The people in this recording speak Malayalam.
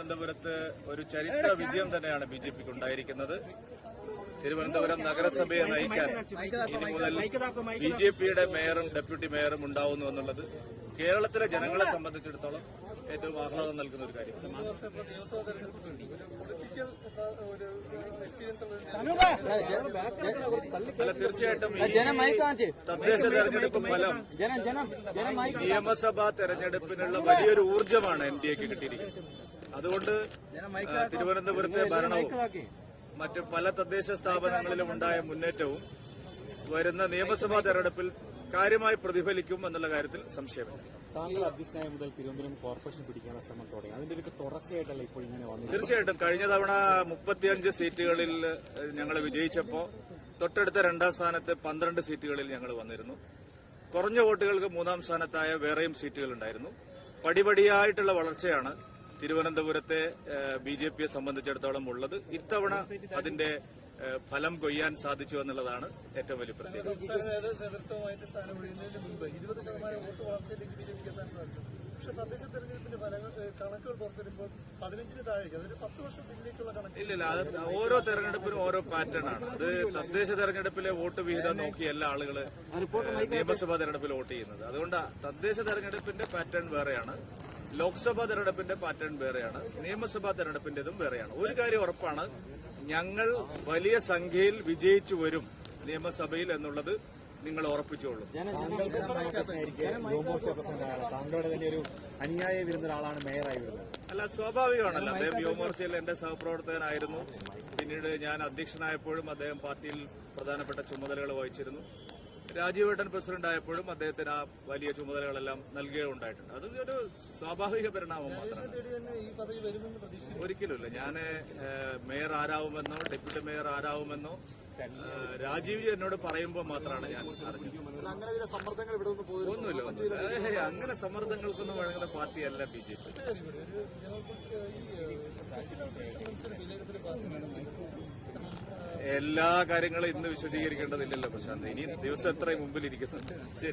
തിരുവനന്തപുരത്ത് ഒരു ചരിത്ര വിജയം തന്നെയാണ് ബിജെപിക്ക് ഉണ്ടായിരിക്കുന്നത്. തിരുവനന്തപുരം നഗരസഭയെ നയിക്കാൻ ഇനി മുതൽ ബിജെപിയുടെ മേയറും ഡെപ്യൂട്ടി മേയറും ഉണ്ടാവുന്നു എന്നുള്ളത് കേരളത്തിലെ ജനങ്ങളെ സംബന്ധിച്ചിടത്തോളം ഏറ്റവും ആഹ്ലാദം നൽകുന്ന ഒരു കാര്യമാണ്. അല്ല, തീർച്ചയായിട്ടും ഈ തദ്ദേശ തെരഞ്ഞെടുപ്പ് ഫലം നിയമസഭാ തെരഞ്ഞെടുപ്പിനുള്ള വലിയൊരു ഊർജ്ജമാണ് എൻഡിഎക്ക് കിട്ടിയിരിക്കുന്നത്. അതുകൊണ്ട് തിരുവനന്തപുരത്തെ ഭരണവും മറ്റ് പല തദ്ദേശ സ്ഥാപനങ്ങളിലും ഉണ്ടായ മുന്നേറ്റവും വരുന്ന നിയമസഭാ തെരഞ്ഞെടുപ്പിൽ കാര്യമായി പ്രതിഫലിക്കും എന്നുള്ള കാര്യത്തിൽ സംശയമില്ല. താങ്കൾ അധ്യക്ഷനായ മുതൽ തിരുവനന്തപുരം കോർപ്പറേഷൻ പിടിക്കാനുള്ള ശ്രമം തുടങ്ങി. അതിന്റെ ഒരു തുടർച്ചയായിട്ടല്ല ഇപ്പോൾ ഇങ്ങനെ വന്നത്. തീർച്ചയായിട്ടും കഴിഞ്ഞ തവണ 35 സീറ്റുകളിൽ ഞങ്ങൾ വിജയിച്ചപ്പോൾ തൊട്ടടുത്ത രണ്ടാം സ്ഥാനത്ത് 12 സീറ്റുകളിൽ ഞങ്ങൾ വന്നിരുന്നു. കുറഞ്ഞ വോട്ടുകൾക്ക് മൂന്നാം സ്ഥാനത്തായ വേറെയും സീറ്റുകൾ ഉണ്ടായിരുന്നു. പടിപടിയായിട്ടുള്ള വളർച്ചയാണ് തിരുവനന്തപുരത്തെ ബിജെപിയെ സംബന്ധിച്ചിടത്തോളം ഉള്ളത്. ഇത്തവണ അതിന്റെ ഫലം കൊയ്യാൻ സാധിച്ചു എന്നുള്ളതാണ് ഏറ്റവും വലിയ പ്രത്യേകത. പക്ഷെ തദ്ദേശ തെരഞ്ഞെടുപ്പിന്റെ കണക്കുകൾ പുറത്തുവരുമ്പോൾ 15-ന് താഴേക്ക്, അതൊരു 10 വർഷം പിന്നിലേക്കുള്ള കണക്ക്. ഇല്ലില്ല, അത് ഓരോ തെരഞ്ഞെടുപ്പിനും ഓരോ പാറ്റേൺ ആണ്. അത് തദ്ദേശ തെരഞ്ഞെടുപ്പിലെ വോട്ട് വിഹിതം നോക്കിയല്ല ആളുകൾ നിയമസഭാ തെരഞ്ഞെടുപ്പിൽ വോട്ട് ചെയ്യുന്നത്. അതുകൊണ്ട് തദ്ദേശ തെരഞ്ഞെടുപ്പിന്റെ പാറ്റേൺ വേറെയാണ്, ലോക്സഭാ തെരഞ്ഞെടുപ്പിന്റെ പാറ്റേൺ വേറെയാണ്, നിയമസഭാ തെരഞ്ഞെടുപ്പിന്റേതും വേറെയാണ്. ഒരു കാര്യം ഉറപ്പാണ്, ഞങ്ങൾ വലിയ സംഖ്യയിൽ വിജയിച്ചു വരും നിയമസഭയിൽ എന്നുള്ളത് നിങ്ങൾ ഉറപ്പിച്ചോളൂ. താങ്കളുടെ തന്നെ ഒരു അനുയായി വരുന്ന ഒരാളാണ് മേയറായി വരുന്നത്. അല്ല, സ്വാഭാവികമാണല്ലോ. അദ്ദേഹം യുവമോർച്ചയിൽ എന്റെ സഹപ്രവർത്തകനായിരുന്നു. പിന്നീട് ഞാൻ അധ്യക്ഷനായപ്പോഴും അദ്ദേഹം പാർട്ടിയിൽ പ്രധാനപ്പെട്ട ചുമതലകൾ വഹിച്ചിരുന്നു. രാജീവേട്ടൻ പ്രസിഡന്റ് ആയപ്പോഴും അദ്ദേഹത്തിന് ആ വലിയ ചുമതലകളെല്ലാം നൽകുകയുണ്ടായിട്ടുണ്ട്. അത് ഒരു സ്വാഭാവിക പരിണാമം മാത്രമാണ്. ഒരിക്കലുമില്ല. ഞാൻ മേയർ ആരാവുമെന്നോ ഡെപ്യൂട്ടി മേയർ ആരാവുമെന്നോ രാജീവ് എന്നോട് പറയുമ്പോൾ മാത്രമാണ് ഞാൻ അറിഞ്ഞത്. ഒന്നുമില്ല. അങ്ങനെ സമ്മർദ്ദങ്ങൾക്കൊന്നും വഴങ്ങുന്ന പാർട്ടിയല്ല ബിജെപി. എല്ലാ കാര്യങ്ങളും ഇന്ന് വിശദീകരിക്കേണ്ടതില്ലല്ലോ പ്രശാന്ത്. ഇനി ദിവസം എത്രയും മുമ്പിലിരിക്കുന്നുണ്ട്. ശരി.